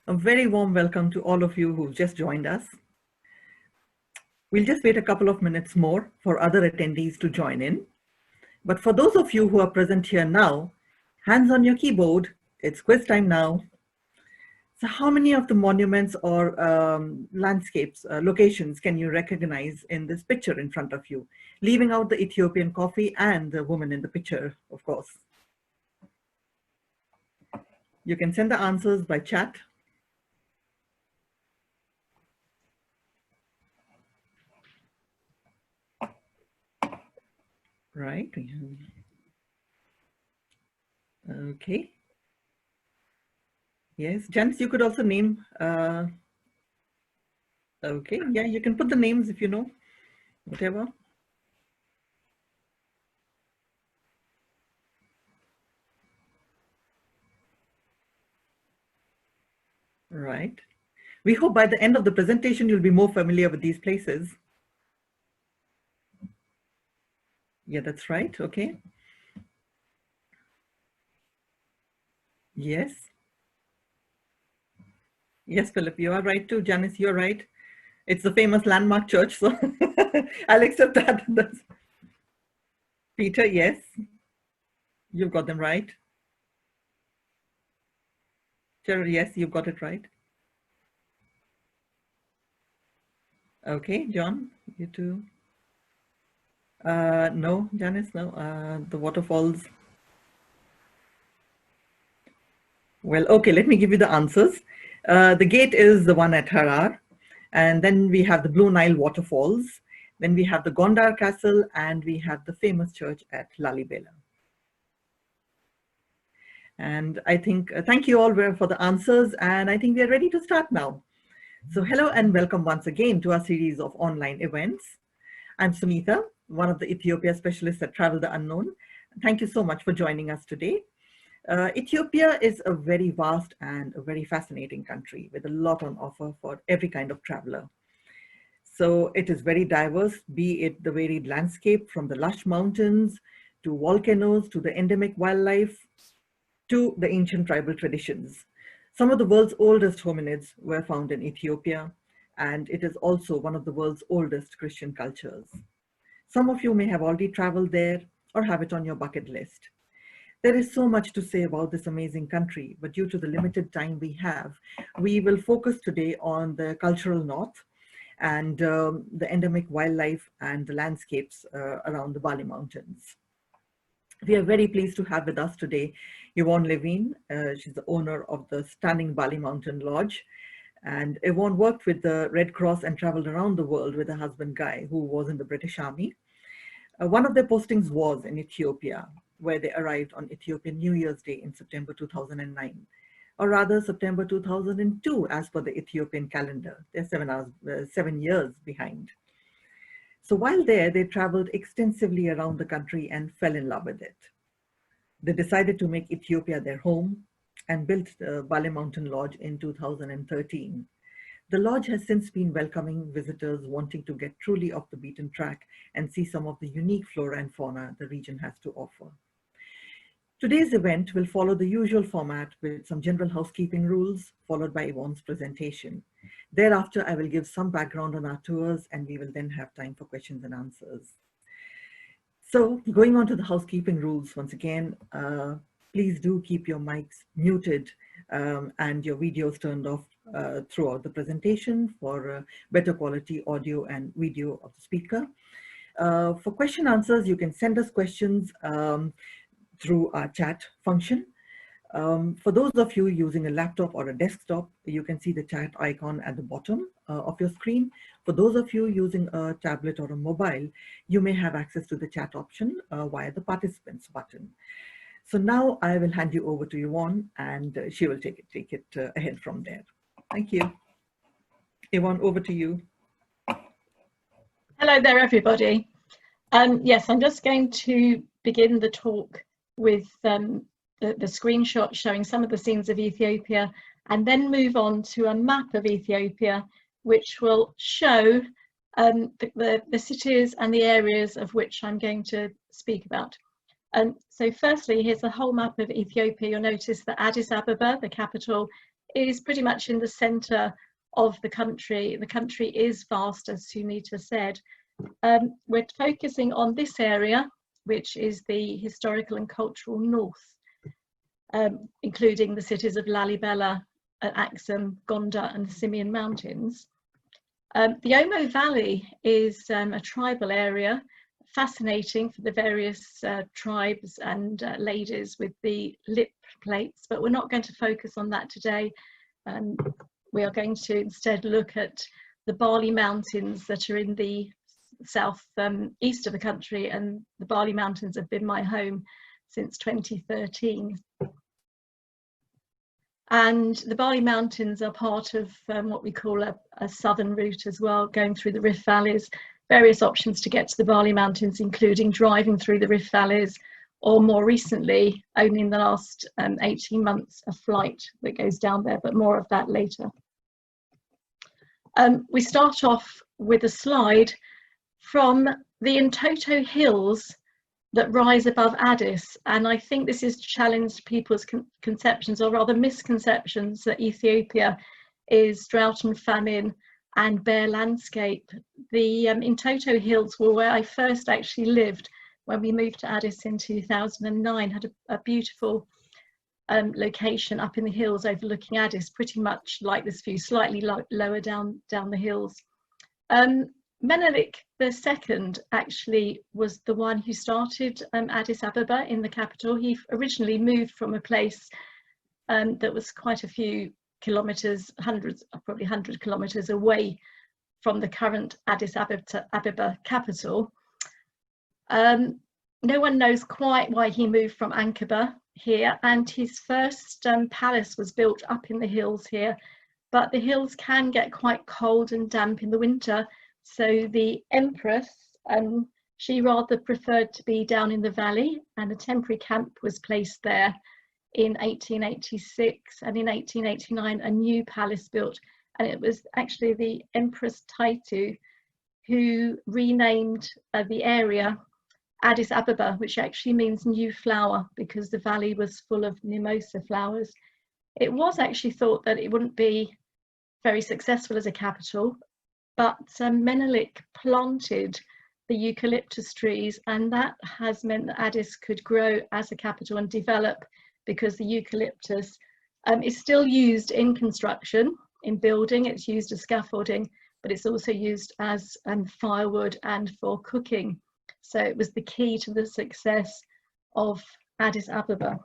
A very warm welcome to all of you who've just joined us. We'll just wait a couple of minutes more for other attendees to join in. But for those of you who are present here now, hands on your keyboard, it's quiz time now. So how many of the monuments or landscapes, locations can you recognize in this picture in front of you? Leaving out the Ethiopian coffee and the woman in the picture, of course. You can send the answers by chat. Right. Okay. Yes, Janice, you could also name. Okay, yeah, you can put the names if you know, whatever. Right. We hope by the end of the presentation, you'll be more familiar with these places. Yeah, that's right. Okay. Yes. Yes, Philip, you are right too. Janice, you're right. It's the famous landmark church, so I'll accept that. Peter, yes, you've got them right. Gerald, yes, you've got it right. Okay, John, you too. No, Janice, no. The waterfalls. Well, okay, let me give you the answers. The gate is the one at Harar, and then we have the Blue Nile waterfalls. Then we have the Gondar castle, and we have the famous church at Lalibela. And I think, thank you all for the answers, and I think we are ready to start now. So hello and welcome once again to our series of online events. I'm Sunitha, one of the Ethiopia specialists at Travel the Unknown. Thank you so much for joining us today. Ethiopia is a very vast and a very fascinating country with a lot on offer for every kind of traveler. So it is very diverse, be it the varied landscape from the lush mountains to volcanoes to the endemic wildlife to the ancient tribal traditions. Some of the world's oldest hominids were found in Ethiopia, and it is also one of the world's oldest Christian cultures. Some of you may have already traveled there or have it on your bucket list. There is so much to say about this amazing country, but due to the limited time we have, we will focus today on the cultural north and the endemic wildlife and the landscapes around the Barley Mountains. We are very pleased to have with us today Yvonne Levene. She's the owner of the stunning Barley Mountain Lodge. And Yvonne worked with the Red Cross and traveled around the world with her husband Guy, who was in the British Army. One of their postings was in Ethiopia, where they arrived on Ethiopian New Year's Day in September 2009, or rather September 2002 as per the Ethiopian calendar. They're 7 years behind. So while there, they traveled extensively around the country and fell in love with it. They decided to make Ethiopia their home and built the Bale Mountain Lodge in 2013. The lodge has since been welcoming visitors wanting to get truly off the beaten track and see some of the unique flora and fauna the region has to offer. Today's event will follow the usual format with some general housekeeping rules, followed by Yvonne's presentation. Thereafter, I will give some background on our tours, and we will then have time for questions and answers. So going on to the housekeeping rules once again, please do keep your mics muted and your videos turned off throughout the presentation for better quality audio and video of the speaker. For question answers, you can send us questions through our chat function. For those of you using a laptop or a desktop, you can see the chat icon at the bottom of your screen. For those of you using a tablet or a mobile, you may have access to the chat option via the participants button. So now I will hand you over to Yvonne, and she will take it ahead from there. Thank you. Yvonne, over to you. Hello there, everybody. Yes, I'm just going to begin the talk with the screenshot showing some of the scenes of Ethiopia, and then move on to a map of Ethiopia, which will show the cities and the areas of which I'm going to speak about. So firstly, here's a whole map of Ethiopia. You'll notice that Addis Ababa, the capital, is pretty much in the centre of the country. The country is vast, as Sunita said. We're focusing on this area, which is the historical and cultural north, including the cities of Lalibela, Axum, Gondar and the Simien Mountains. The Omo Valley is a tribal area, fascinating for the various tribes and ladies with the lip plates, but we're not going to focus on that today. We are going to instead look at the Barley Mountains that are in the south east of the country, and the Barley Mountains have been my home since 2013. And the Barley Mountains are part of what we call a southern route as well, going through the Rift Valleys. Various options to get to the Barley Mountains, including driving through the Rift Valleys, or more recently, only in the last 18 months, a flight that goes down there, but more of that later. We start off with a slide from the Ntoto Hills that rise above Addis, and I think this has challenged people's conceptions, or rather misconceptions, that Ethiopia is drought and famine and bare landscape. The Ntoto Hills were where I first actually lived when we moved to Addis in 2009. Had a beautiful location up in the hills overlooking Addis, pretty much like this view, slightly lower down the hills. Menelik II actually was the one who started Addis Ababa in the capital. He originally moved from a place that was quite a few kilometers, probably 100 kilometers away from the current Addis Ababa capital. No one knows quite why he moved from Ankara here, and his first palace was built up in the hills here, but the hills can get quite cold and damp in the winter, so the empress, she rather preferred to be down in the valley, and a temporary camp was placed there in 1886, and in 1889 a new palace built, and it was actually the Empress Taitu who renamed the area Addis Ababa, which actually means new flower, because the valley was full of mimosa flowers. It was actually thought that it wouldn't be very successful as a capital, but Menelik planted the eucalyptus trees, and that has meant that Addis could grow as a capital and develop, because the eucalyptus is still used in construction, in building. It's used as scaffolding, but it's also used as firewood and for cooking. So it was the key to the success of Addis Ababa.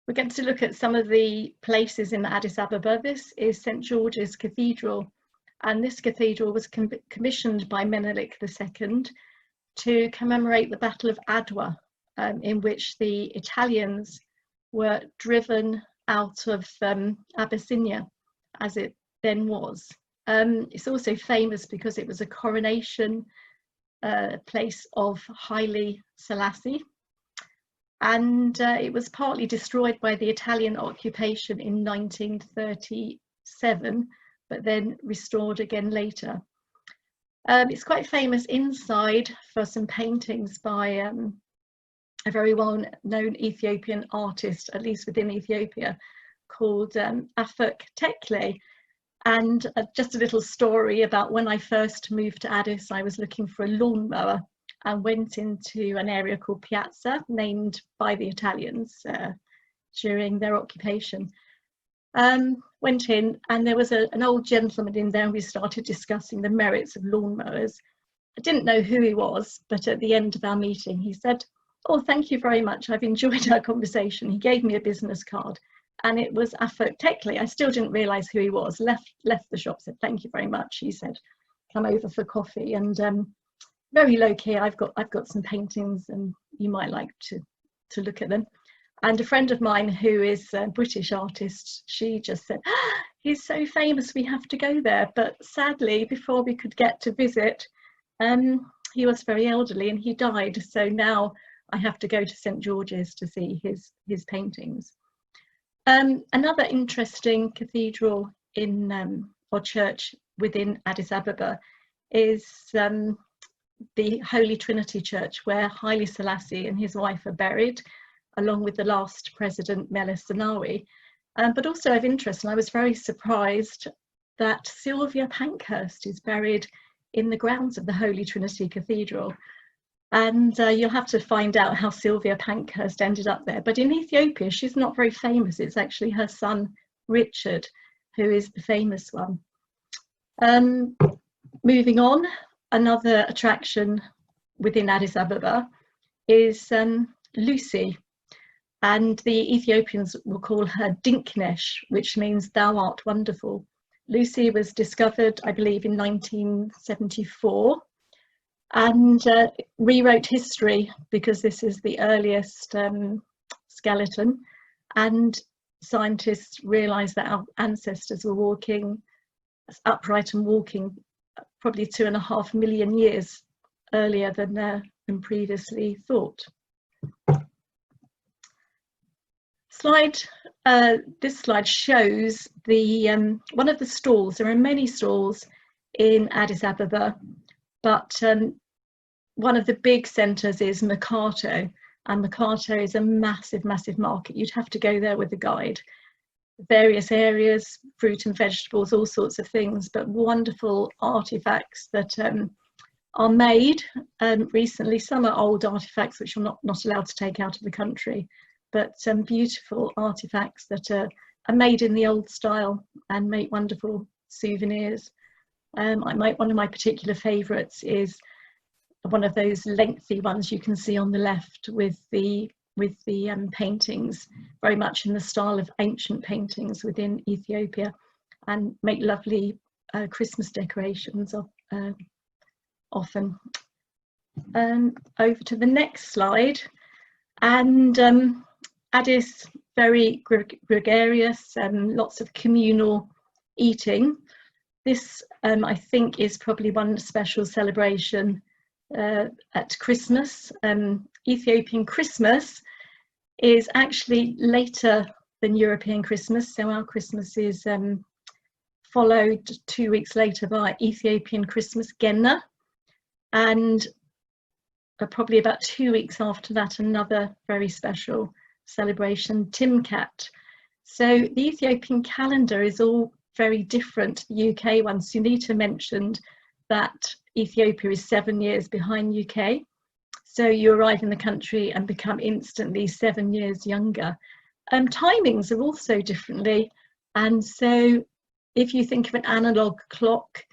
We're going to look at some of the places in Addis Ababa. This is St. George's Cathedral, and this cathedral was commissioned by Menelik II to commemorate the Battle of Adwa, in which the Italians were driven out of Abyssinia, as it then was. It's also famous because it was a coronation place of Haile Selassie, and it was partly destroyed by the Italian occupation in 1937, but then restored again later. It's quite famous inside for some paintings by a very well-known Ethiopian artist, at least within Ethiopia, called Afuk Tekle. And just a little story about when I first moved to Addis, I was looking for a lawnmower and went into an area called Piazza, named by the Italians during their occupation. Went in, and there was an old gentleman in there, and we started discussing the merits of lawnmowers. I didn't know who he was, but at the end of our meeting, he said, "Oh, thank you very much. I've enjoyed our conversation." He gave me a business card, and it was Afuk Tekle. I still didn't realise who he was. Left the shop, said, "Thank you very much." He said, "Come over for coffee," and very low key. I've got some paintings, and you might like to look at them. And a friend of mine who is a British artist, she just said, "He's so famous, we have to go there." But sadly, before we could get to visit, he was very elderly and he died. So now I have to go to St. George's to see his paintings. Another interesting cathedral or church within Addis Ababa is the Holy Trinity Church, where Haile Selassie and his wife are buried, along with the last president, Meles Zenawi. but also of interest. And I was very surprised that Sylvia Pankhurst is buried in the grounds of the Holy Trinity Cathedral. And you'll have to find out how Sylvia Pankhurst ended up there. But in Ethiopia, she's not very famous. It's actually her son, Richard, who is the famous one. Moving on, another attraction within Addis Ababa is Lucy. And the Ethiopians will call her Dinknesh, which means thou art wonderful. Lucy was discovered, I believe, in 1974. And rewrote history because this is the earliest skeleton, and scientists realized that our ancestors were walking upright and walking probably 2.5 million years earlier than previously thought. This slide shows the one of the stalls. There are many stalls in Addis Ababa, but one of the big centres is Mercato, and Mercato is a massive, massive market. You'd have to go there with a guide. Various areas, fruit and vegetables, all sorts of things, but wonderful artefacts that are made recently. Some are old artefacts which you're not allowed to take out of the country, but some beautiful artefacts that are made in the old style and make wonderful souvenirs. One of my particular favourites is one of those lengthy ones you can see on the left with the paintings, very much in the style of ancient paintings within Ethiopia, and make lovely Christmas decorations often. Over to the next slide, and Addis, very gregarious, lots of communal eating. This I think is probably one special celebration at Christmas. Ethiopian Christmas is actually later than European Christmas, so our Christmas is followed 2 weeks later by Ethiopian Christmas, Genna, and probably about 2 weeks after that another very special celebration, Timkat. So the Ethiopian calendar is all very different to the UK one. Sunita mentioned that Ethiopia is 7 years behind UK. So you arrive in the country and become instantly 7 years younger. Timings are also differently. And so if you think of an analog clock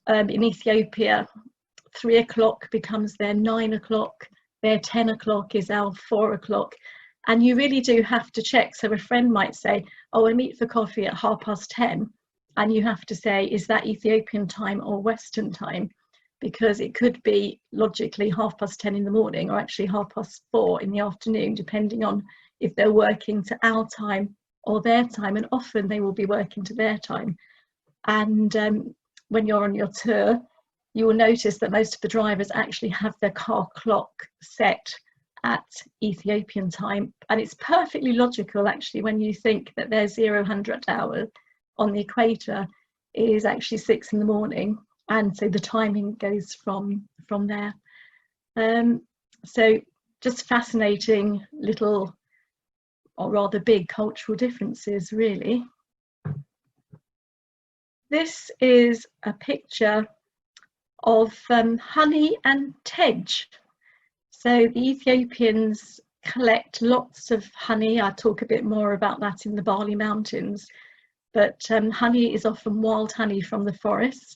in Ethiopia, 3 o'clock becomes their 9 o'clock, their 10 o'clock is our 4 o'clock. And you really do have to check. So a friend might say, oh, I meet for coffee at 10:30. And you have to say, is that Ethiopian time or Western time? Because it could be logically 10:30 in the morning, or actually 4:30 in the afternoon, depending on if they're working to our time or their time. And often they will be working to their time. And when you're on your tour, you will notice that most of the drivers actually have their car clock set at Ethiopian time, and it's perfectly logical actually when you think that their 00 hour on the equator is actually 6 in the morning, and so the timing goes from there. So just fascinating little, or rather big, cultural differences really. This is a picture of honey and tej. So the Ethiopians collect lots of honey. I'll talk a bit more about that in the Barley Mountains. But honey is often wild honey from the forests.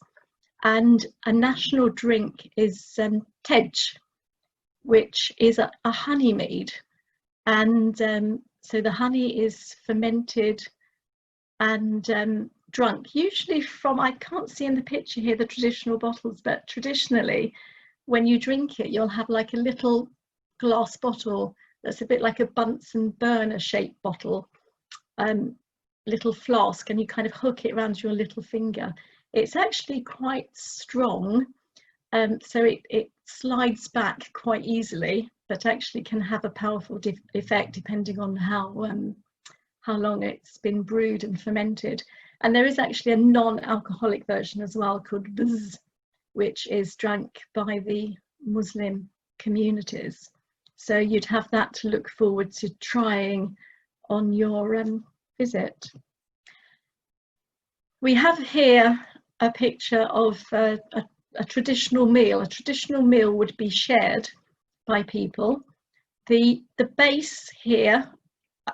And a national drink is tej, which is a honey mead. And so the honey is fermented and drunk, usually from, I can't see in the picture here the traditional bottles, but traditionally, when you drink it, you'll have like a little glass bottle that's a bit like a Bunsen burner shaped bottle, little flask, and you kind of hook it around your little finger. It's actually quite strong, so it slides back quite easily, but actually can have a powerful effect depending on how long it's been brewed and fermented. And there is actually a non-alcoholic version as well called bz, which is drank by the Muslim communities. So you'd have that to look forward to trying on your visit. We have here a picture of a traditional meal. A traditional meal would be shared by people. The base here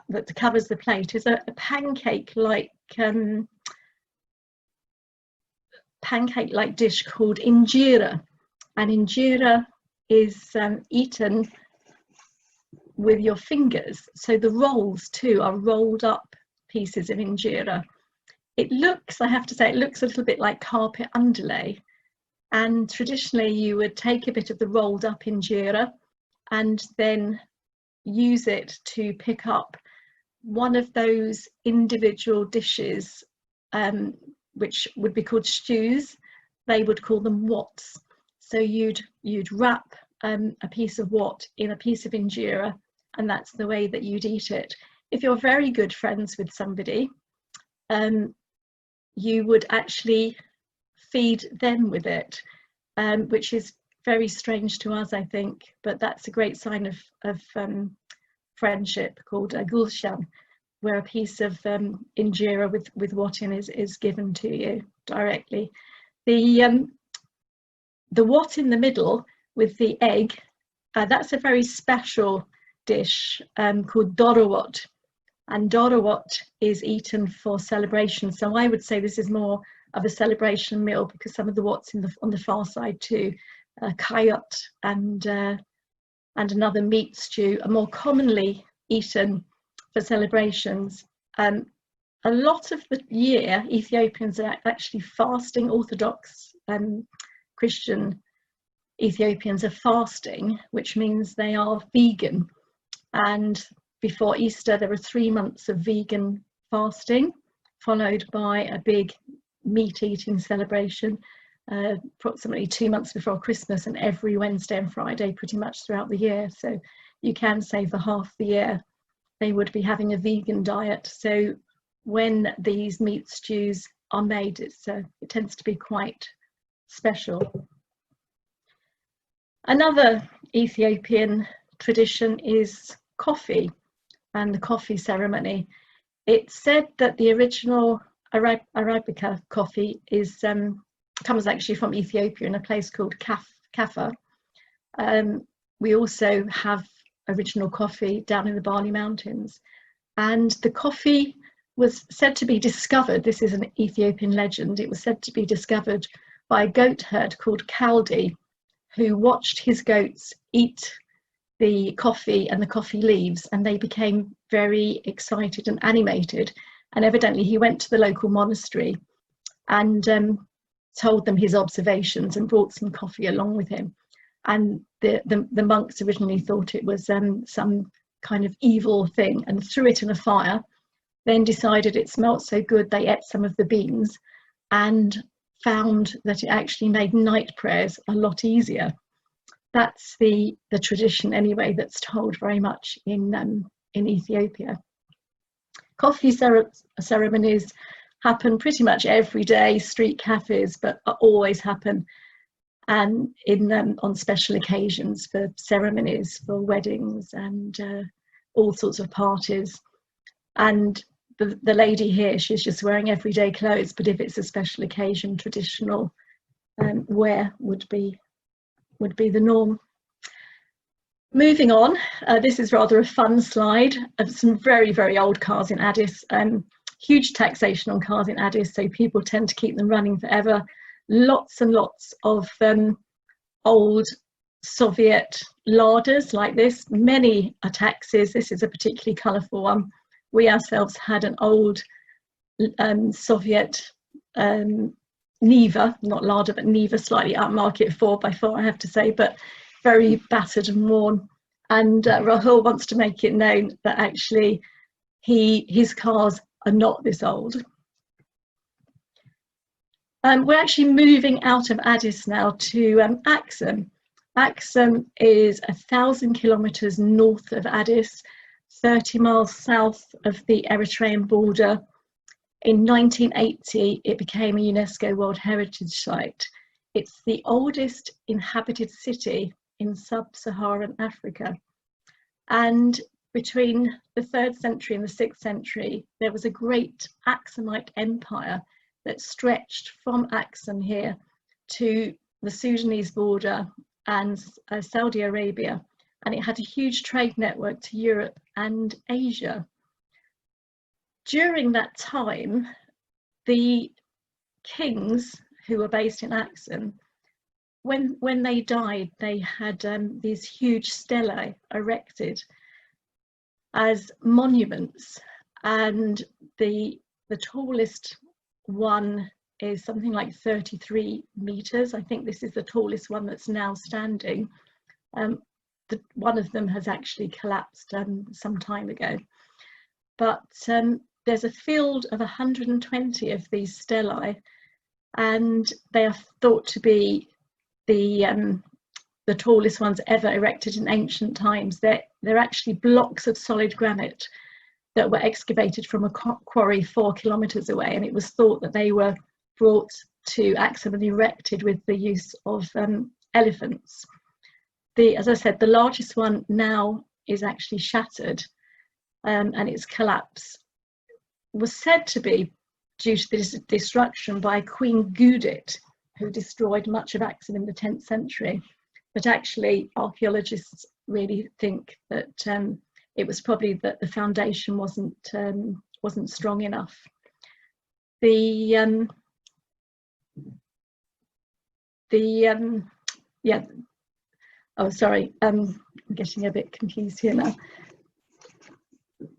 that covers the plate is a pancake-like dish called injera, and injera is eaten with your fingers. So the rolls too are rolled up pieces of injera. It looks, I have to say, it looks a little bit like carpet underlay, and traditionally you would take a bit of the rolled up injera and then use it to pick up one of those individual dishes which would be called stews. They would call them wots. So you'd wrap a piece of wat in a piece of injera, and that's the way that you'd eat it. If you're very good friends with somebody, you would actually feed them with it, which is very strange to us, I think, but that's a great sign of friendship, called a gulshan, where a piece of injera with wat in is given to you directly. The wat in the middle with the egg, that's a very special dish called dorowat, and dorowat is eaten for celebration. So I would say this is more of a celebration meal, because some of the wats on the far side too, kayot and another meat stew, are more commonly eaten for celebrations. A lot of the year Ethiopians are actually fasting. Orthodox Christian Ethiopians are fasting, which means they are vegan, and before Easter there are 3 months of vegan fasting, followed by a big meat eating celebration approximately 2 months before Christmas, and every Wednesday and Friday pretty much throughout the year. So you can say for half the year they would be having a vegan diet. So when these meat stews are made, it tends to be quite special. Another Ethiopian tradition is coffee and the coffee ceremony. It's said that the original Arabica coffee comes actually from Ethiopia in a place called Kaffa. We also have original coffee down in the Barley Mountains, and the coffee was said to be discovered, this is an Ethiopian legend, it was said to be discovered by a goat herd called Kaldi, who watched his goats eat the coffee and the coffee leaves, and they became very excited and animated, and evidently he went to the local monastery and told them his observations and brought some coffee along with him. And the monks originally thought it was some kind of evil thing and threw it in a fire, then decided it smelt so good they ate some of the beans and found that it actually made night prayers a lot easier. That's the tradition anyway that's told very much in Ethiopia. Coffee ceremonies happen pretty much every day, street cafes, but always happen and on special occasions, for ceremonies, for weddings and all sorts of parties. And the lady here, she's just wearing everyday clothes, but if it's a special occasion, traditional wear would be the norm. Moving on, this is rather a fun slide of some very, very old cars in Addis. Huge taxation on cars in Addis, so people tend to keep them running forever. Lots and lots of old Soviet larders like this. Many are taxis. This is a particularly colourful one. We ourselves had an old Soviet Niva, not larder, but Niva, slightly upmarket 4x4, I have to say, but very battered and worn. And Rahul wants to make it known that actually his cars are not this old. We're actually moving out of Addis now to Axum. Axum is 1,000 kilometres north of Addis, 30 miles south of the Eritrean border. In 1980, it became a UNESCO World Heritage Site. It's the oldest inhabited city in sub-Saharan Africa. And between the 3rd century and the 6th century, there was a great Axumite empire that stretched from Axum here to the Sudanese border and Saudi Arabia, and it had a huge trade network to Europe and Asia. During that time, the kings who were based in Axum, when they died, they had these huge stelae erected as monuments, and the tallest one is something like 33 meters. I think this is the tallest one that's now standing. One of them has actually collapsed some time ago, but there's a field of 120 of these stelae, and they are thought to be the tallest ones ever erected in ancient times. They're actually blocks of solid granite that were excavated from a quarry 4 kilometers away, and it was thought that they were brought to Axum and erected with the use of elephants. As I said, the largest one now is actually shattered, and its collapse was said to be due to this destruction by Queen Gudit, who destroyed much of Axum in the 10th century. But actually, archaeologists really think that it was probably that the foundation wasn't strong enough. Oh, sorry, I'm getting a bit confused here now.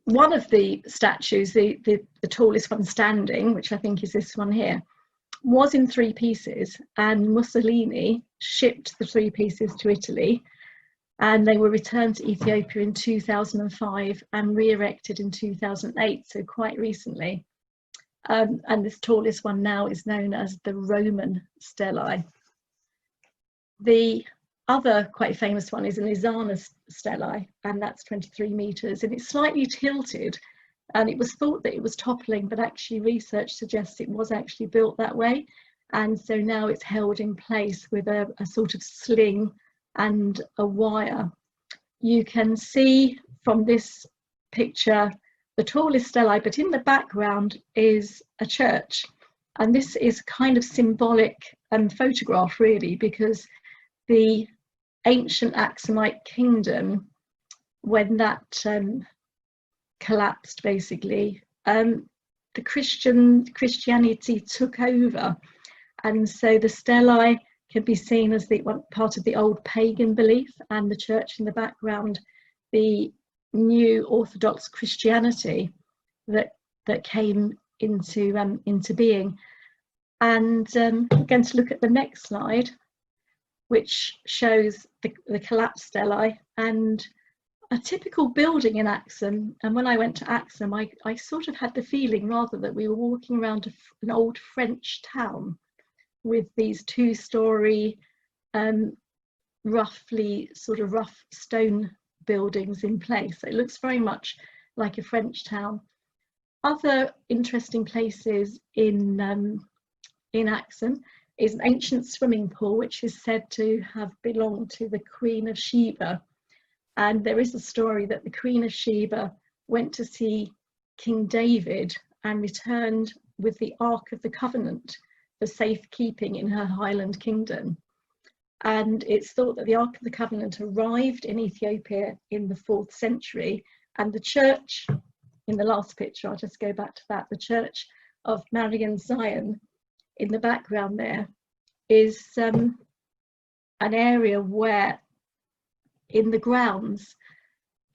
One of the statues, the tallest one standing, which I think is this one here, was in 3 pieces, and Mussolini shipped the 3 pieces to Italy, and they were returned to Ethiopia in 2005 and re-erected in 2008, so quite recently. And this tallest one now is known as the Roman stelae. The other quite famous one is an Izana stelae, and that's 23 meters, and it's slightly tilted, and it was thought that it was toppling, but actually research suggests it was actually built that way, and so now it's held in place with a sort of sling and a wire. You can see from this picture the tallest stelae, but in the background is a church, and this is kind of symbolic photograph really, because the ancient Axumite kingdom, when that collapsed basically, the Christianity took over, and so the stelae can be seen as the one part of the old pagan belief, and the church in the background, the new Orthodox Christianity that came into being. And I'm going to look at the next slide, which shows the collapsed stelae and a typical building in Axum. And when I went to Axum, I sort of had the feeling rather that we were walking around an old French town with these 2-story, roughly sort of rough stone buildings in place. It looks very much like a French town. Other interesting places in Axum is an ancient swimming pool, which is said to have belonged to the Queen of Sheba. And there is a story that the Queen of Sheba went to see King David and returned with the Ark of the Covenant for safekeeping in her Highland kingdom. And it's thought that the Ark of the Covenant arrived in Ethiopia in the 4th century, and the church, in the last picture, I'll just go back to that, the church of Marian Zion in the background there is an area where in the grounds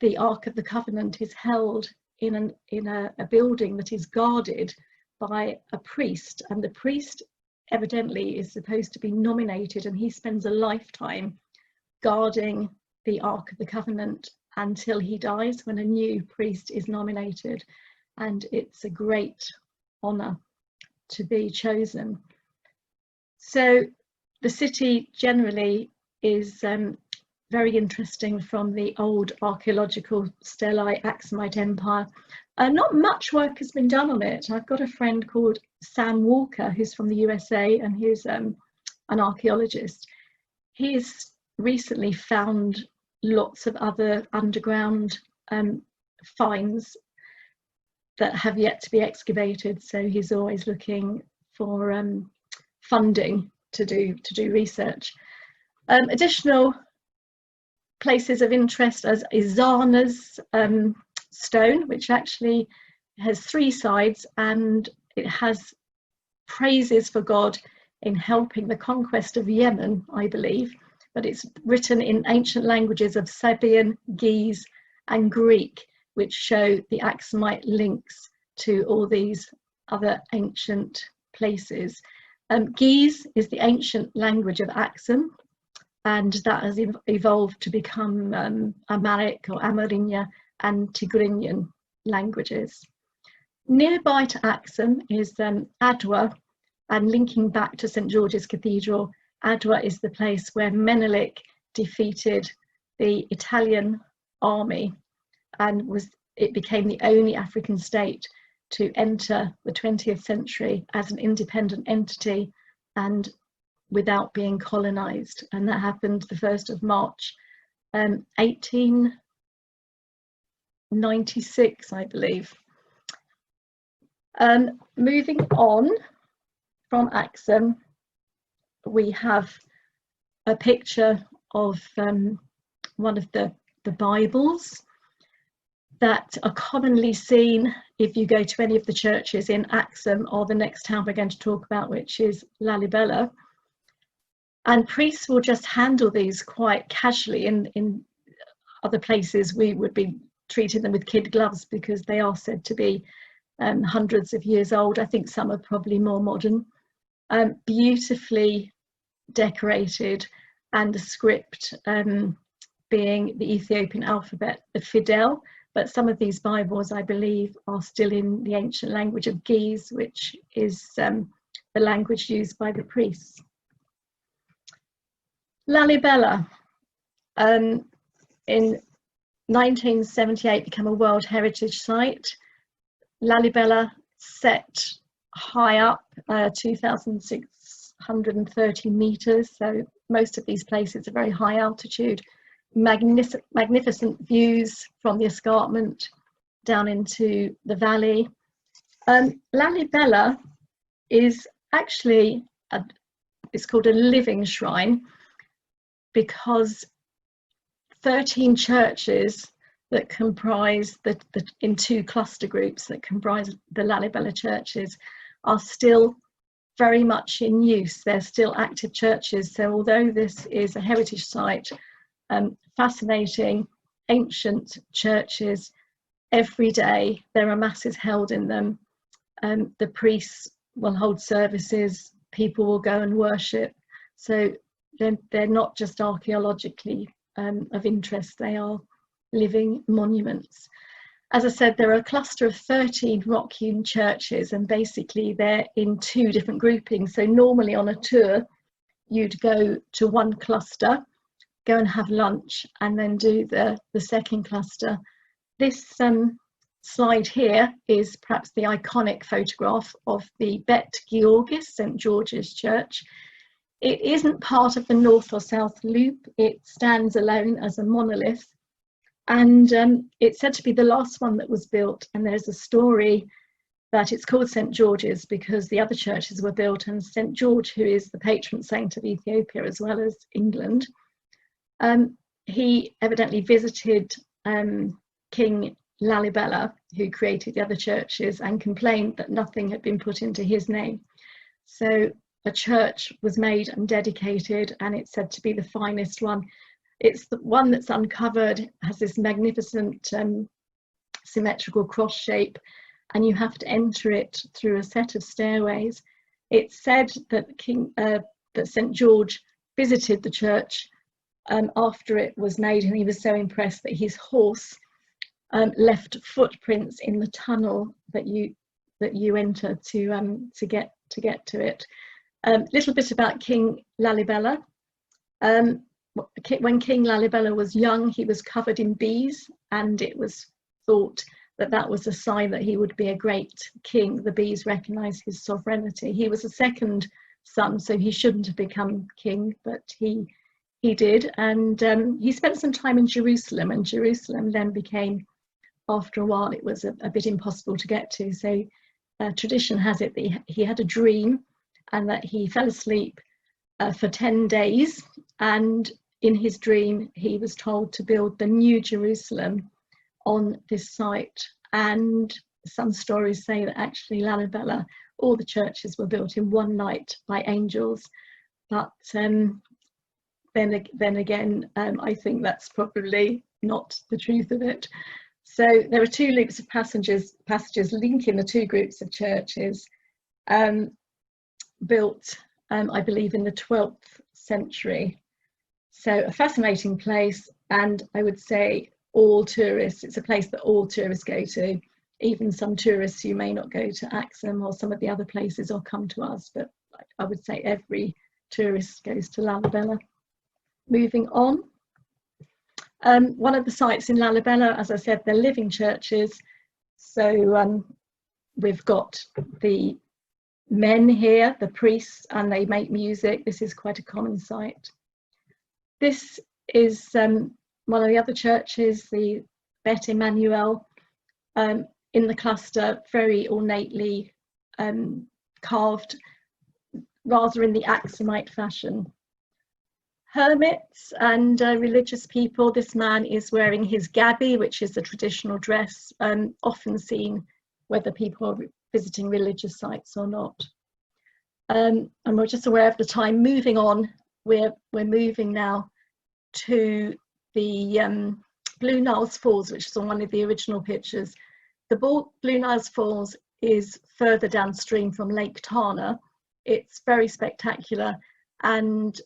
the Ark of the Covenant is held in a building that is guarded by a priest, and the priest evidently is supposed to be nominated, and he spends a lifetime guarding the Ark of the Covenant until he dies, when a new priest is nominated, and it's a great honor to be chosen. So the city generally is very interesting from the old archaeological stelae Axumite Empire. Not much work has been done on it. I've got a friend called Sam Walker who's from the USA, and he's an archaeologist. He's recently found lots of other underground finds that have yet to be excavated. So he's always looking for funding to do research. Additional places of interest as Izana's stone, which actually has 3 sides, and it has praises for God in helping the conquest of Yemen, I believe, but it's written in ancient languages of Sabian, Ge'ez and Greek, which show the Axumite links to all these other ancient places. Ge'ez is the ancient language of Axum, and that has evolved to become Amharic or Amerindia and Tigrinian languages. Nearby to Axum is Adwa, and linking back to St. George's Cathedral, Adwa is the place where Menelik defeated the Italian army, and it became the only African state to enter the 20th century as an independent entity and without being colonized. And that happened the 1st of March 1896, I believe. Moving on from Axum, we have a picture of one of the Bibles that are commonly seen if you go to any of the churches in Axum or the next town we're going to talk about, which is Lalibella. And priests will just handle these quite casually. In other places we would be treating them with kid gloves because they are said to be hundreds of years old. I think some are probably more modern. Beautifully decorated, and the script being the Ethiopian alphabet, the Fidel. But some of these Bibles, I believe, are still in the ancient language of Ge'ez, which is the language used by the priests. Lalibella, in 1978, became a World Heritage Site. Lalibella set high up, 2,630 meters. So most of these places are very high altitude. Magnificent views from the escarpment down into the valley. Lalibella is actually it's called a living shrine because 13 churches that comprise in 2 cluster groups that comprise the Lalibella churches are still very much in use. They're still active churches. So although this is a heritage site, fascinating ancient churches, every day there are masses held in them. The priests will hold services, people will go and worship. So they're not just archaeologically of interest, they are living monuments. As I said, there are a cluster of 13 rock-hewn churches, and basically they're in 2 different groupings. So normally on a tour, you'd go to one cluster, go and have lunch, and then do the second cluster. This slide here is perhaps the iconic photograph of the Bet Georgis, St. George's Church. It isn't part of the north or south loop. It stands alone as a monolith. And it's said to be the last one that was built. And there's a story that it's called St. George's because the other churches were built, and St. George, who is the patron saint of Ethiopia as well as England, he evidently visited King Lalibela, who created the other churches, and complained that nothing had been put into his name. So a church was made and dedicated, and it's said to be the finest one. It's the one that's uncovered, has this magnificent symmetrical cross shape, and you have to enter it through a set of stairways. It's said that that St. George visited the church after it was made, and he was so impressed that his horse left footprints in the tunnel that you enter to get to it. Little bit about King Lalibela. When King Lalibela was young, he was covered in bees, and it was thought that that was a sign that he would be a great king. The bees recognized his sovereignty. He was a second son, so he shouldn't have become king, but he did. And he spent some time in Jerusalem, and Jerusalem then became after a while it was a bit impossible to get to. So tradition has it that he had a dream and that he fell asleep for 10 days, and in his dream he was told to build the New Jerusalem on this site. And some stories say that actually Lalibella, all the churches were built in one night by angels, but then again I think that's probably not the truth of it. So there are two loops of passages linking the two groups of churches, built I believe in the 12th century. So a fascinating place, and I would say all tourists, it's a place that all tourists go to, even some tourists who may not go to Axum or some of the other places or come to us, but I would say every tourist goes to Lalibella. Moving on. One of the sites in Lalibella, as I said, they're living churches. So we've got the men here, the priests, and they make music. This is quite a common sight. This is one of the other churches, the Bet Emmanuel, in the cluster, very ornately carved, rather in the Axumite fashion. Hermits and religious people. This man is wearing his gabi, which is the traditional dress, often seen whether people are visiting religious sites or not. And we're just aware of the time. Moving on, we're moving now to the Blue Niles Falls, which is on one of the original pictures. The Blue Niles Falls is further downstream from Lake Tana. It's very spectacular, and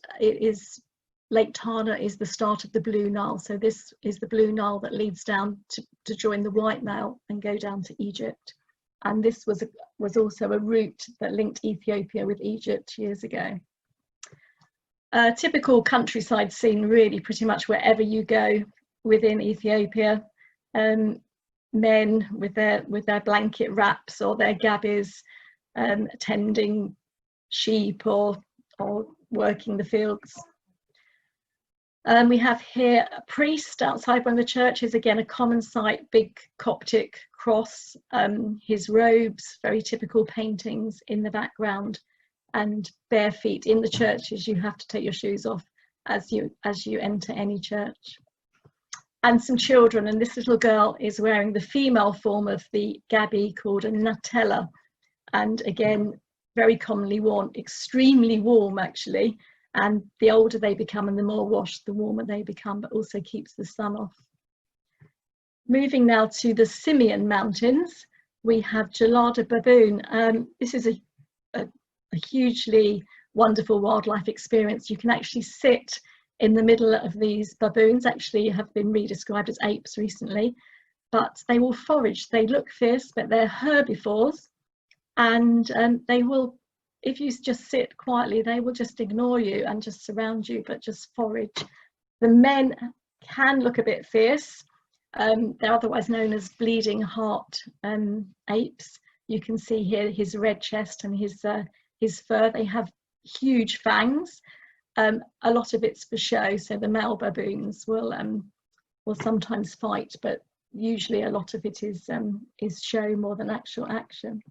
Lake Tana is the start of the Blue Nile. So this is the Blue Nile that leads down to join the White Nile and go down to Egypt. And this was also a route that linked Ethiopia with Egypt years ago. Typical countryside scene, really, pretty much wherever you go within Ethiopia. Men with their blanket wraps or their gabbies, tending sheep or working the fields. We have here a priest outside one of the churches, again a common sight, big Coptic cross, his robes, very typical paintings in the background, and bare feet. In the churches you have to take your shoes off as you enter any church. And some children, and this little girl is wearing the female form of the gabi called a natella, and again very commonly worn, extremely warm actually. And the older they become and the more washed, the warmer they become, but also keeps the sun off. Moving now to the Simien Mountains, we have Gelada baboon. This is a hugely wonderful wildlife experience. You can actually sit in the middle of these baboons, actually have been redescribed as apes recently, but they will forage. They look fierce, but they're herbivores, and they will, if you just sit quietly, they will just ignore you and just surround you, but just forage. The men can look a bit fierce. They're otherwise known as bleeding heart apes. You can see here his red chest and his fur. They have huge fangs. A lot of it's for show, so the male baboons will sometimes fight, but usually a lot of it is show more than actual action.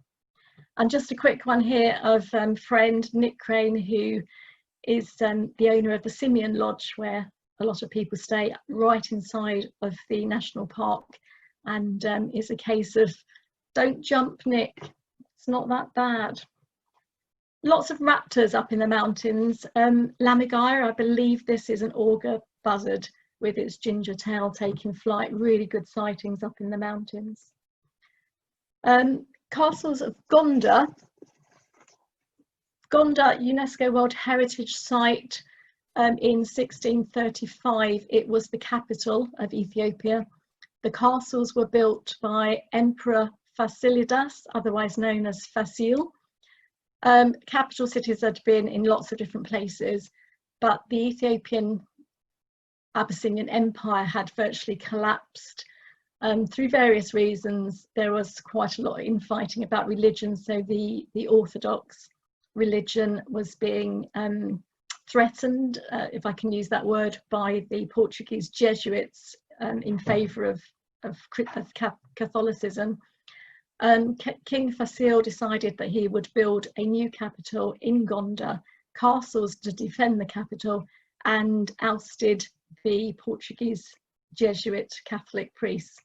And just a quick one here of friend Nick Crane, who is the owner of the Simien Lodge, where a lot of people stay right inside of the national park, and it's a case of don't jump, Nick, it's not that bad. Lots of raptors up in the mountains. Lammergeier, I believe this is an auger buzzard with its ginger tail taking flight. Really good sightings up in the mountains. Castles of Gondar. Gondar, UNESCO World Heritage Site. In 1635, it was the capital of Ethiopia. The castles were built by Emperor Fasilidas, otherwise known as Fasil. Capital cities had been in lots of different places, but the Ethiopian Abyssinian Empire had virtually collapsed through various reasons. There was quite a lot of infighting about religion, so the Orthodox religion was being threatened, if I can use that word, by the Portuguese Jesuits in favour of Catholicism, King Fasil decided that he would build a new capital in Gondar, castles to defend the capital, and ousted the Portuguese Jesuit Catholic priests.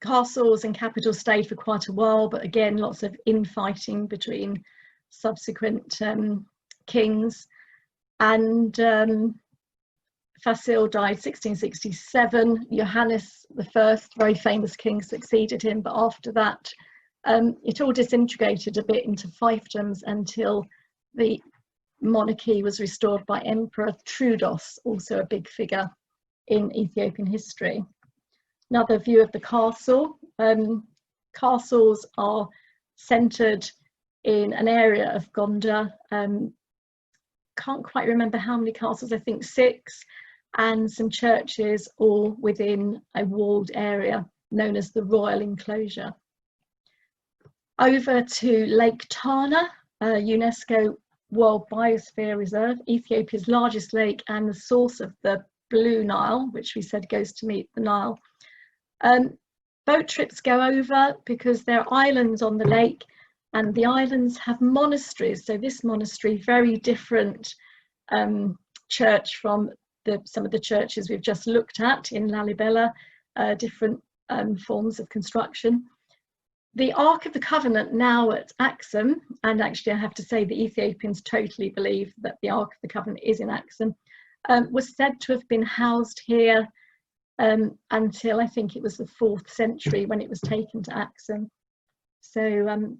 Castles and capitals stayed for quite a while, but again, lots of infighting between subsequent kings. And Fasil died 1667. Johannes I, very famous king, succeeded him, but after that, it all disintegrated a bit into fiefdoms until the monarchy was restored by Emperor Troodos, also a big figure in Ethiopian history. Another view of the castle. Castles are centered in an area of Gondar. Can't quite remember how many castles, I think 6, and some churches all within a walled area known as the Royal Enclosure. Over to Lake Tana, UNESCO World Biosphere Reserve, Ethiopia's largest lake and the source of the Blue Nile, which we said goes to meet the Nile. Boat trips go over because there are islands on the lake, and the islands have monasteries. So this monastery, very different church from some of the churches we've just looked at in Lalibella, different forms of construction. The Ark of the Covenant now at Axum, and actually I have to say the Ethiopians totally believe that the Ark of the Covenant is in Axum, was said to have been housed here until I think it was the 4th century when it was taken to Axum. So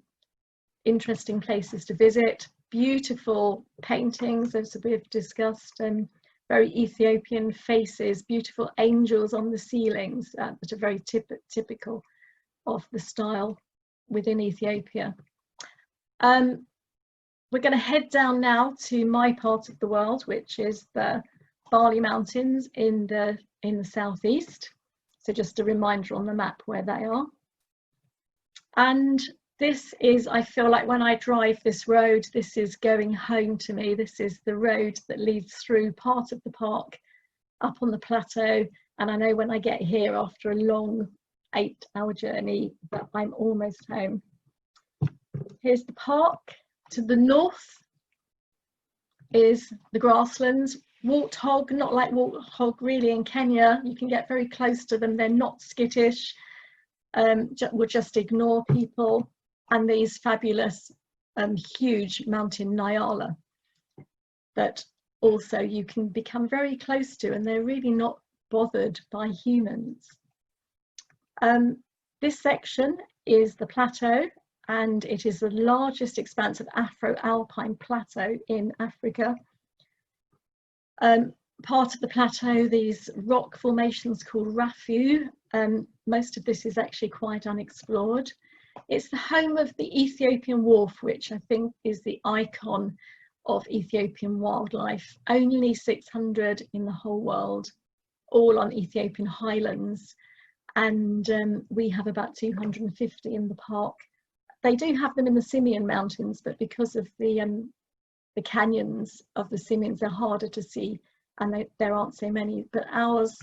interesting places to visit, beautiful paintings as we've discussed, and very Ethiopian faces, beautiful angels on the ceilings that are very typical of the style within Ethiopia. We're going to head down now to my part of the world, which is the Barley Mountains in the southeast. So just a reminder on the map where they are. And this is, I feel like when I drive this road, this is going home to me. This is the road that leads through part of the park up on the plateau. And I know when I get here after a long 8-hour journey that I'm almost home. Here's the park. To the north is the grasslands. Warthog, not like warthog really in Kenya. You can get very close to them. They're not skittish. Will just ignore people. And these fabulous, huge mountain Nyala that also you can become very close to, and they're really not bothered by humans. This section is the plateau, and it is the largest expanse of Afro-Alpine plateau in Africa. Part of the plateau, these rock formations called Rafu, most of this is actually quite unexplored. It's the home of the Ethiopian wolf, which I think is the icon of Ethiopian wildlife. Only 600 in the whole world, all on Ethiopian highlands. And we have about 250 in the park. They do have them in the Simien Mountains, but because of the canyons of the Simiens, they're harder to see, and there aren't so many. But ours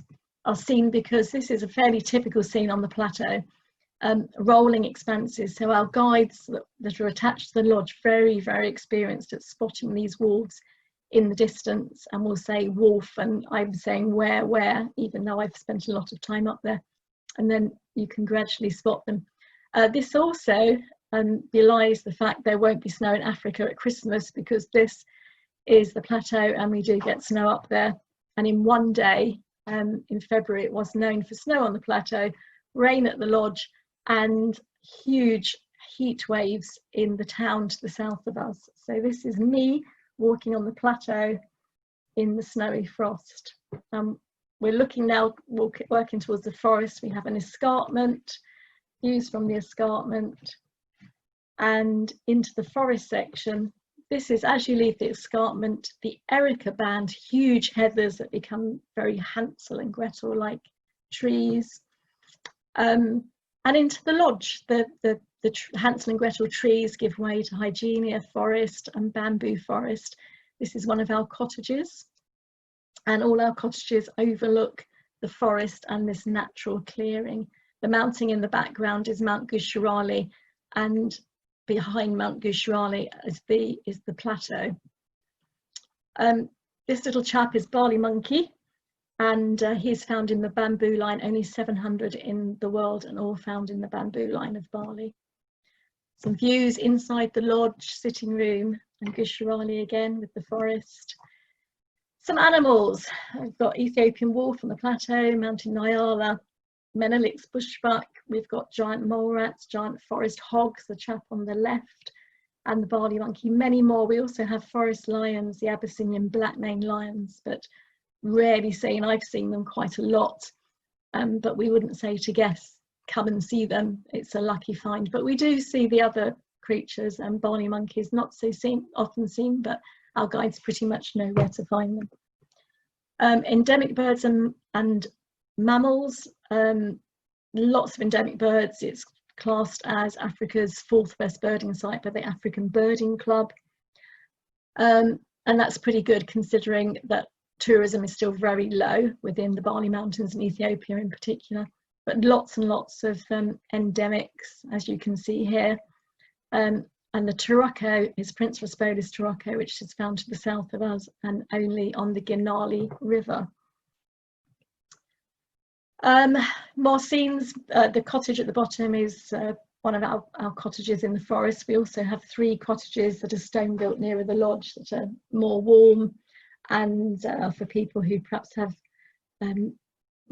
are seen because this is a fairly typical scene on the plateau. Rolling expanses, so our guides that are attached to the lodge, very, very experienced at spotting these wolves in the distance, and will say wolf, and I'm saying where, even though I've spent a lot of time up there, and then you can gradually spot them. This also belies the fact there won't be snow in Africa at Christmas, because this is the plateau and we do get snow up there. And in one day, in February, it was known for snow on the plateau, rain at the lodge, and huge heat waves in the town to the south of us. So this is me walking on the plateau in the snowy frost. We're looking now, working towards the forest. We have an escarpment, views from the escarpment, and into the forest section. This is, as you leave the escarpment, the Erica band, huge heathers that become very Hansel and Gretel like trees. And into the lodge, the Hansel and Gretel trees give way to Hygenia forest and bamboo forest. This is one of our cottages, and all our cottages overlook the forest and this natural clearing. The mountain in the background is Mount Gushirali, and behind Mount Gushirali is the plateau. This little chap is Barley Monkey, and he's found in the bamboo line, only 700 in the world, and all found in the bamboo line of Bali. Some views inside the lodge, sitting room, and Gushirali again with the forest. Some animals. We've got Ethiopian wolf on the plateau, mountain Nyala, Menelik's bushbuck. We've got giant mole rats, giant forest hogs, the chap on the left, and the Barley monkey. Many more. We also have forest lions, the Abyssinian black-maned lions, but rarely seen. I've seen them quite a lot, but we wouldn't say to guests, come and see them. It's a lucky find. But we do see the other creatures, and Barley monkeys, not so often seen, but our guides pretty much know where to find them. Endemic birds and mammals, lots of endemic birds. It's classed as Africa's 4th best birding site by the African Birding Club. And that's pretty good considering that tourism is still very low within the Barley Mountains and Ethiopia in particular, but lots and lots of endemics, as you can see here. And the Turocco is Prince Raspolis Turocco, which is found to the south of us and only on the Ginali River. More scenes. The cottage at the bottom is one of our cottages in the forest. We also have 3 cottages that are stone built nearer the lodge that are more warm, and for people who perhaps have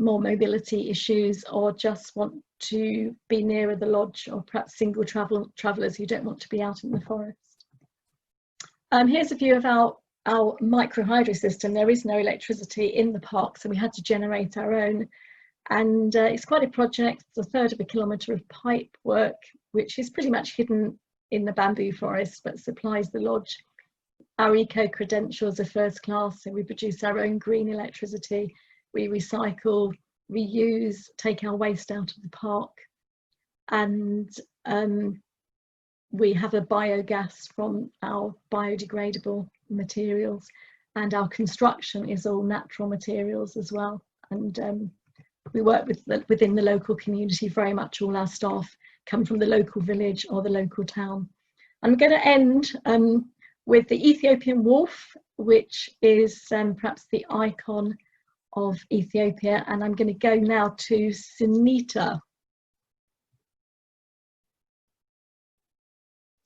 more mobility issues or just want to be nearer the lodge, or perhaps single travellers who don't want to be out in the forest. Here's a view of our micro hydro system. There is no electricity in the park, so we had to generate our own. And it's quite a project. It's 1/3 of a kilometre of pipe work, which is pretty much hidden in the bamboo forest, but supplies the lodge. Our eco credentials are first class, so we produce our own green electricity. We recycle, reuse, take our waste out of the park, and we have a biogas from our biodegradable materials, and our construction is all natural materials as well. And we work within the local community very much. All our staff come from the local village or the local town. I'm going to end with the Ethiopian wolf, which is perhaps the icon of Ethiopia, and I'm going to go now to Sunita.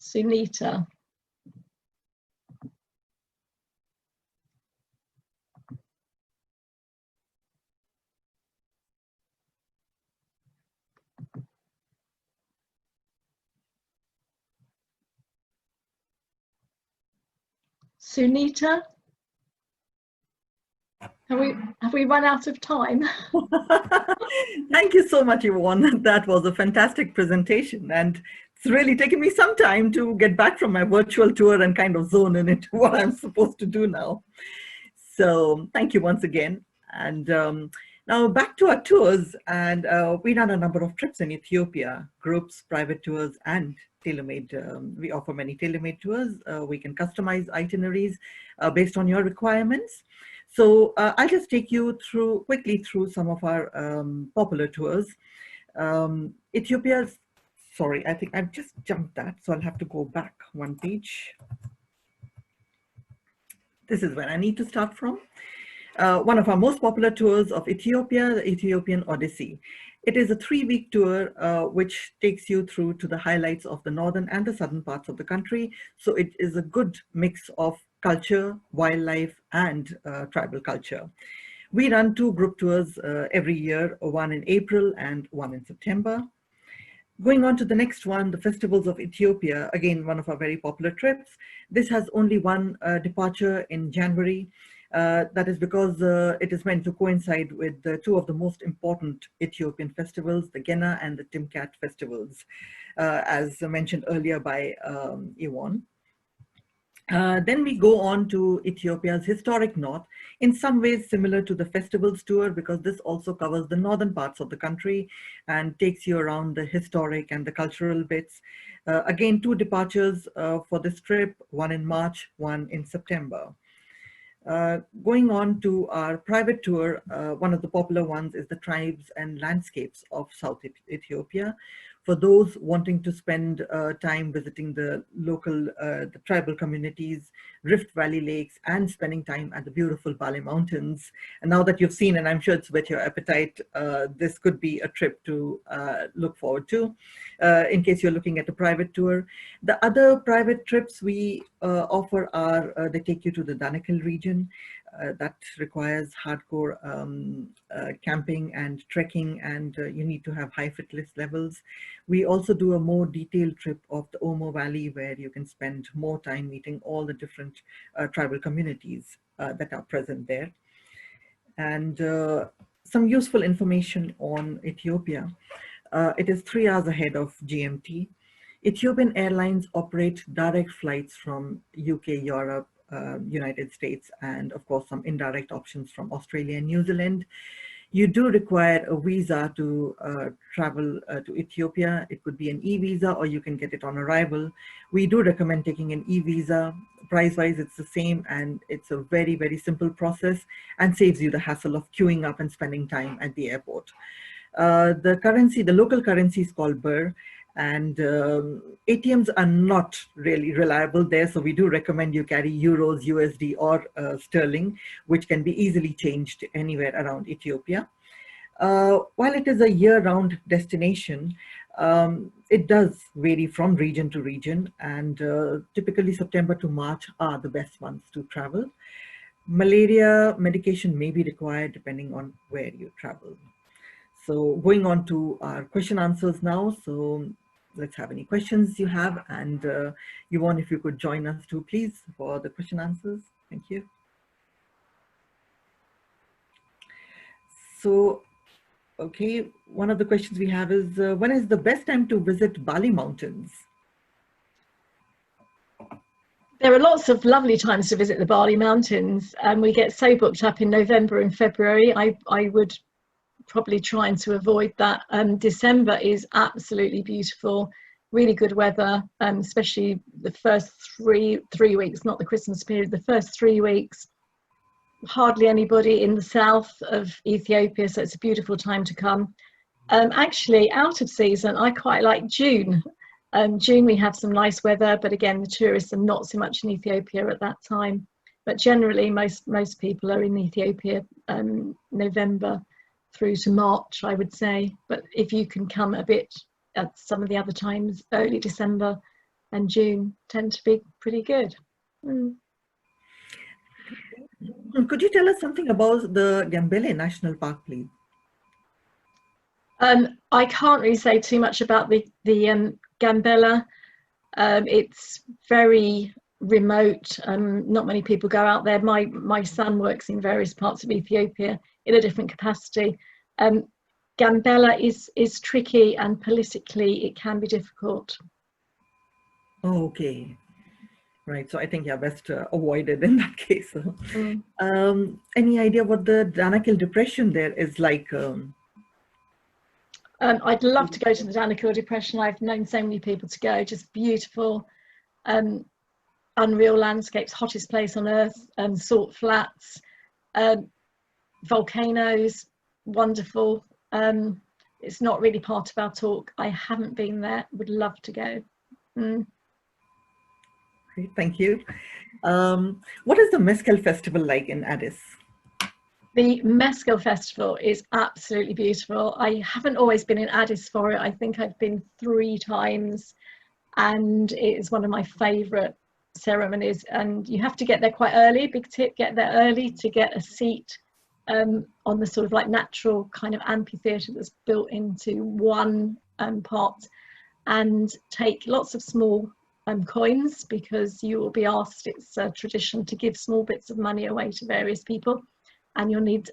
Sunita. Sunita, have we run out of time? Thank you so much, Yvonne. That was a fantastic presentation, and it's really taken me some time to get back from my virtual tour and kind of zone in into what I'm supposed to do now. So thank you once again. And now back to our tours, and we done a number of trips in Ethiopia, groups, private tours, and tailor-made. We offer many tailor-made tours. We can customize itineraries based on your requirements. So I'll just take you quickly through some of our popular tours. Ethiopia's, sorry, I think I've just jumped that, so I'll have to go back one page. This is where I need to start from. One of our most popular tours of Ethiopia, the Ethiopian Odyssey. It is a 3-week tour which takes you through to the highlights of the northern and the southern parts of the country. So it is a good mix of culture, wildlife, and tribal culture. We run 2 group tours every year, one in April and one in September. Going on to the next one, the Festivals of Ethiopia, again, one of our very popular trips. This has only one departure in January. That is because it is meant to coincide with 2 of the most important Ethiopian festivals, the Gena and the Timkat festivals, as mentioned earlier by Yvonne. Then we go on to Ethiopia's historic north, in some ways similar to the festivals tour, because this also covers the northern parts of the country and takes you around the historic and the cultural bits. Again, 2 departures for this trip, one in March, one in September. Going on to our private tour, one of the popular ones is the Tribes and Landscapes of South Ethiopia. For those wanting to spend time visiting the local, the tribal communities, Rift Valley lakes, and spending time at the beautiful Barley Mountains. And now that you've seen, and I'm sure it's whet your appetite, this could be a trip to look forward to, in case you're looking at a private tour. The other private trips we offer are, they take you to the Danakil region. That requires hardcore camping and trekking, and you need to have high fitness levels. We also do a more detailed trip of the Omo Valley, where you can spend more time meeting all the different tribal communities that are present there. And some useful information on Ethiopia. It is 3 hours ahead of GMT. Ethiopian Airlines operate direct flights from UK, Europe, United States, and of course some indirect options from Australia and New Zealand. You do require a visa to travel to Ethiopia. It could be an e-visa, or you can get it on arrival. We do recommend taking an e-visa. Price-wise, it's the same, and it's a very, very simple process and saves you the hassle of queuing up and spending time at the airport. The currency, the local currency is called birr, and ATMs are not really reliable there, so we do recommend you carry euros, USD, or sterling, which can be easily changed anywhere around Ethiopia. While it is a year-round destination, it does vary from region to region, and typically September to March are the best ones to travel. Malaria medication may be required depending on where you travel. So going on to our question answers now. So let's have any questions you have. And Yvonne, if you could join us too, please, for the question answers. Thank you. So, okay, one of the questions we have is, when is the best time to visit Barley Mountains? There are lots of lovely times to visit the Barley Mountains, and we get so booked up in November and February. I would probably trying to avoid that. December is absolutely beautiful, really good weather, especially the first three weeks, not the Christmas period, the first 3 weeks. Hardly anybody in the south of Ethiopia, so it's a beautiful time to come. Actually, out of season, I quite like June. June we have some nice weather, but again, the tourists are not so much in Ethiopia at that time. But generally, most people are in Ethiopia November through to March, I would say. But if you can come a bit at some of the other times, early December and June tend to be pretty good. Could you tell us something about the Gambele National Park, please? I can't really say too much about the Gambela. It's very remote. Not many people go out there. My son works in various parts of Ethiopia in a different capacity. Gambela is tricky, and politically it can be difficult. Oh, okay. Right, so I think, yeah, best avoided in that case. Any idea what the Danakil Depression there is like? I'd love to go to the Danakil Depression. I've known so many people to go. Just beautiful, unreal landscapes, hottest place on earth, salt flats, volcanoes, wonderful. It's not really part of our talk. I haven't been there, would love to go. Great, thank you. What is the Mezcal festival like in Addis? The Mezcal festival is absolutely beautiful. I haven't always been in Addis for it. I think I've been 3 times, and it is one of my favorite ceremonies. And you have to get there quite early. Big tip, get there early to get a seat on the sort of like natural kind of amphitheatre that's built into one part, and take lots of small coins, because you will be asked, it's a tradition to give small bits of money away to various people, and you'll need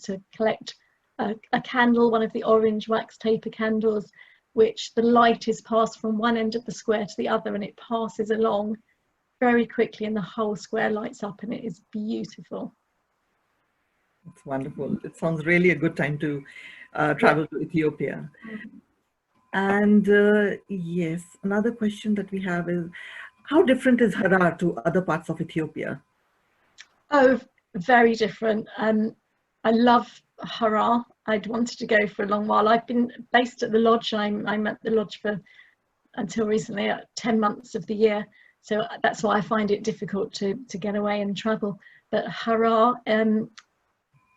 to collect a candle, one of the orange wax taper candles, which the light is passed from one end of the square to the other, and it passes along very quickly, and the whole square lights up, and it is beautiful. It's wonderful. It sounds really a good time to travel to Ethiopia. And yes, another question that we have is, how different is Harar to other parts of Ethiopia? Oh, very different. I love Harar. I'd wanted to go for a long while. I've been based at the lodge. I'm at the lodge for, until recently, 10 months of the year. So that's why I find it difficult to get away and travel. But Harar,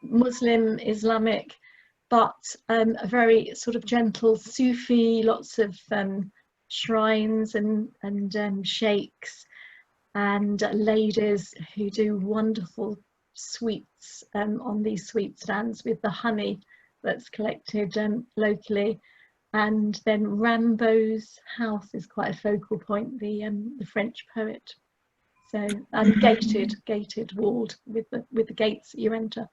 Muslim, Islamic, but a very sort of gentle Sufi, lots of shrines and sheikhs and ladies who do wonderful sweets on these sweet stands with the honey that's collected locally. And then Rimbaud's house is quite a focal point, the French poet. So, and gated, walled with the gates that you enter.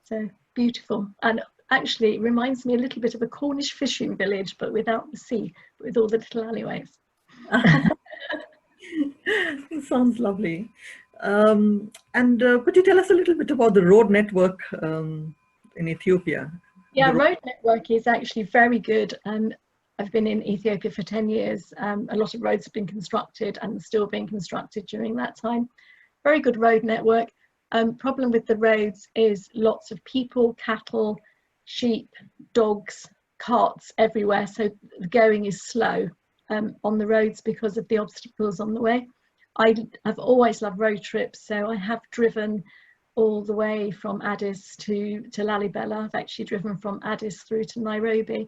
So beautiful. And actually it reminds me a little bit of a Cornish fishing village, but without the sea, but with all the little alleyways. It sounds lovely. And could you tell us a little bit about the road network in Ethiopia? Yeah, road network is actually very good. I've been in Ethiopia for 10 years. A lot of roads have been constructed and still being constructed during that time. Very good road network. Problem with the roads is lots of people, cattle, sheep, dogs, carts everywhere. So the going is slow on the roads because of the obstacles on the way. I've always loved road trips, so I have driven all the way from Addis to Lalibela. I've actually driven from Addis through to Nairobi,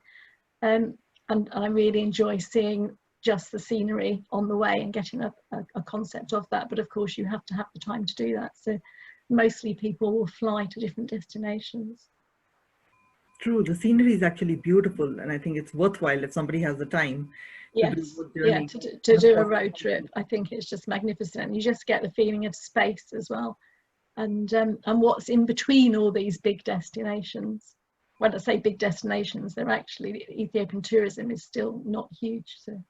and I really enjoy seeing just the scenery on the way and getting a concept of that. But of course you have to have the time to do that, so mostly people will fly to different destinations. True, the scenery is actually beautiful, and I think it's worthwhile if somebody has the time. Yes, yeah, to do a road trip. I think it's just magnificent, and you just get the feeling of space as well, and what's in between all these big destinations. When I say big destinations, they're actually, Ethiopian tourism is still not huge. So.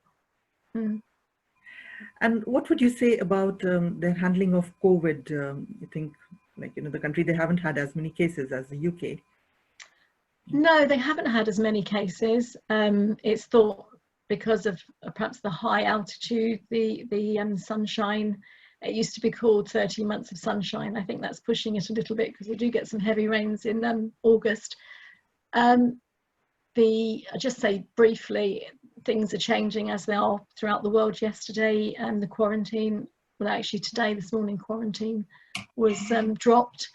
And what would you say about their handling of COVID? You think, like, you know, the country, they haven't had as many cases as the UK. No, they haven't had as many cases. It's thought because of perhaps the high altitude, the sunshine. It used to be called 13 months of sunshine. I think that's pushing it a little bit because we do get some heavy rains in August. I'll just say briefly, things are changing as they are throughout the world. Yesterday, the quarantine, well actually today, this morning, quarantine was dropped.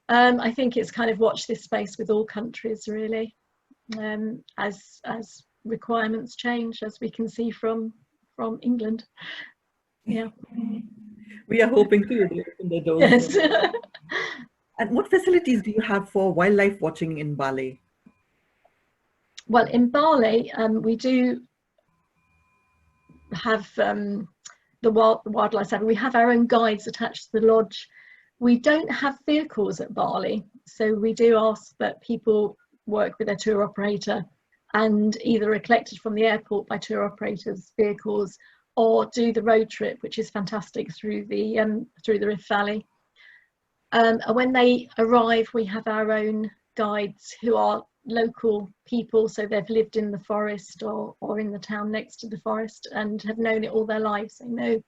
I think it's kind of watch this space with all countries really, as requirements change, as we can see from England. Yeah. We are hoping to open the doors. Yes. And what facilities do you have for wildlife watching in Bali? Well, in Bali, we do have the wildlife center. We have our own guides attached to the lodge. We don't have vehicles at Bali, so we do ask that people work with their tour operator and either are collected from the airport by tour operators' vehicles or do the road trip, which is fantastic, through the Rift Valley. And when they arrive, we have our own guides who are local people, so they've lived in the forest or in the town next to the forest and have known it all their lives. They know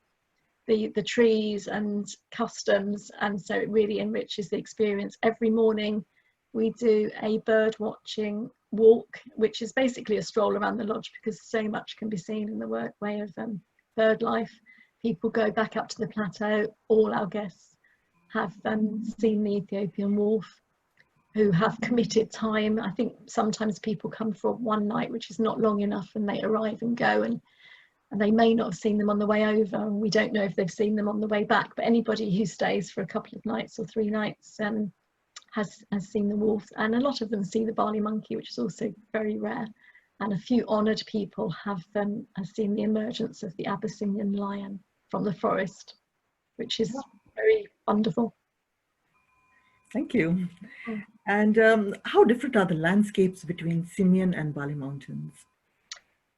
the trees and customs, and so it really enriches the experience. Every morning we do a bird watching walk, which is basically a stroll around the lodge because so much can be seen in the way of bird life. People go back up to the plateau. All our guests have seen the Ethiopian wolf, who have committed time. I think sometimes people come for one night, which is not long enough, and they arrive and go, and they may not have seen them on the way over, and we don't know if they've seen them on the way back. But anybody who stays for a couple of nights or 3 nights has seen the wolves, and a lot of them see the Barley monkey, which is also very rare. And a few honoured people have seen the emergence of the Abyssinian lion from the forest, which is very wonderful. Thank you. And how different are the landscapes between Simien and Barley Mountains?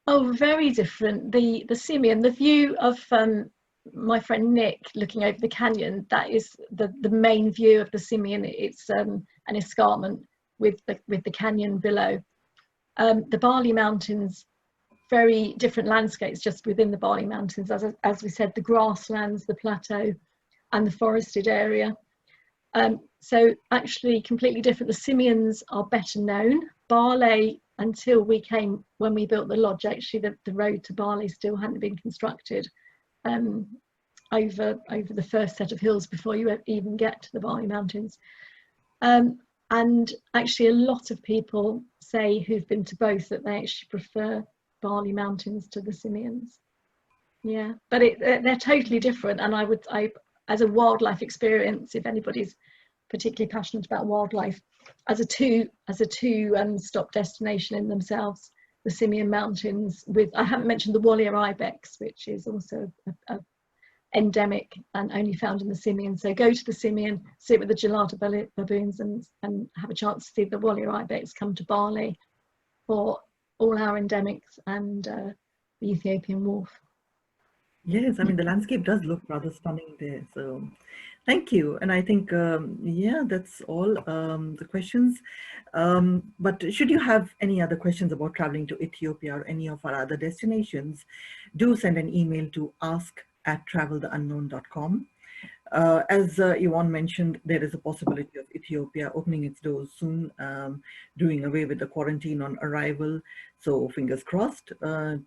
Oh, very different. The Simien, the view of my friend Nick looking over the canyon, that is the main view of the Simien. It's an escarpment with the canyon below. The Barley Mountains, very different landscapes just within the Barley Mountains. As we said, the grasslands, the plateau, and the forested area. So actually completely different. The Simiens are better known. Barley, until we came, when we built the lodge, actually the road to Barley still hadn't been constructed over the first set of hills before you even get to the Barley Mountains. And actually a lot of people say who've been to both that they actually prefer Barley Mountains to the Simiens. Yeah, but they're totally different. And I as a wildlife experience, if anybody's particularly passionate about wildlife, as a two stop destination in themselves, the Simien Mountains, with, I haven't mentioned the Warrior ibex, which is also a endemic and only found in the Simien. So go to the Simien, sit with the gelato baboons and have a chance to see the Warrior ibex. Come to Bali for all our endemics and the Ethiopian wolf. Yes, I mean, the landscape does look rather stunning there. So thank you. And I think, yeah, that's all the questions. But should you have any other questions about traveling to Ethiopia or any of our other destinations, do send an email to ask@traveltheunknown.com. As Yvonne mentioned, there is a possibility of Ethiopia opening its doors soon, doing away with the quarantine on arrival. So fingers crossed.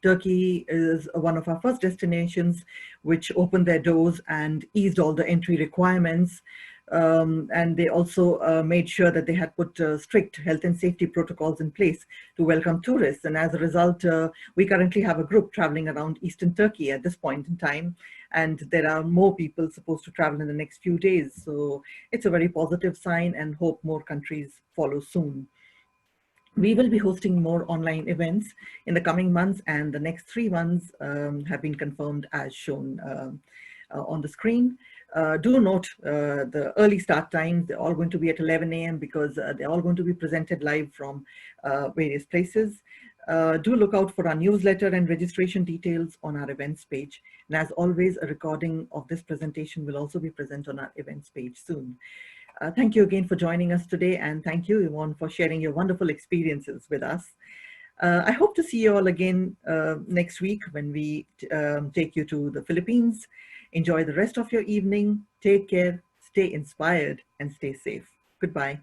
Turkey is one of our first destinations which opened their doors and eased all the entry requirements. And they also made sure that they had put strict health and safety protocols in place to welcome tourists. And as a result, we currently have a group traveling around Eastern Turkey at this point in time. And there are more people supposed to travel in the next few days. So it's a very positive sign and hope more countries follow soon. We will be hosting more online events in the coming months, and the next 3 months have been confirmed as shown on the screen. Do note the early start times. They're all going to be at 11 a.m. because they're all going to be presented live from various places. Do look out for our newsletter and registration details on our events page. And as always, a recording of this presentation will also be present on our events page soon. Thank you again for joining us today, and thank you, Yvonne, for sharing your wonderful experiences with us. I hope to see you all again next week when we take you to the Philippines. Enjoy the rest of your evening. Take care, stay inspired, and stay safe. Goodbye.